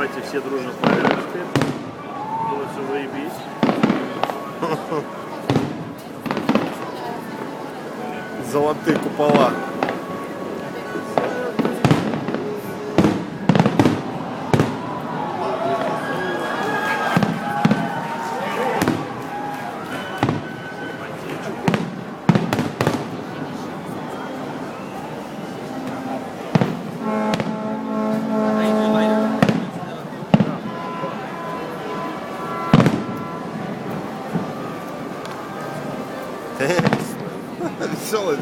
Давайте все дружно правильно теперь. Было все заебись. Золотые купола. Веселый.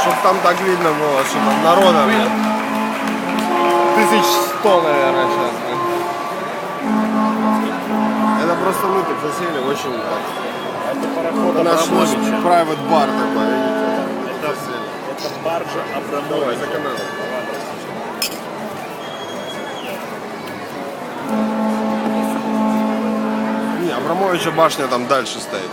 Чтоб там так видно было, что там народа, блядь. 1100, наверное, сейчас. Это просто мы тут засели очень. Это пароход Это наш Абрамовича. private бар такой, видите? Это баржа Давай, Абрамовича. за каналом. Не, Абрамовича башня там дальше стоит.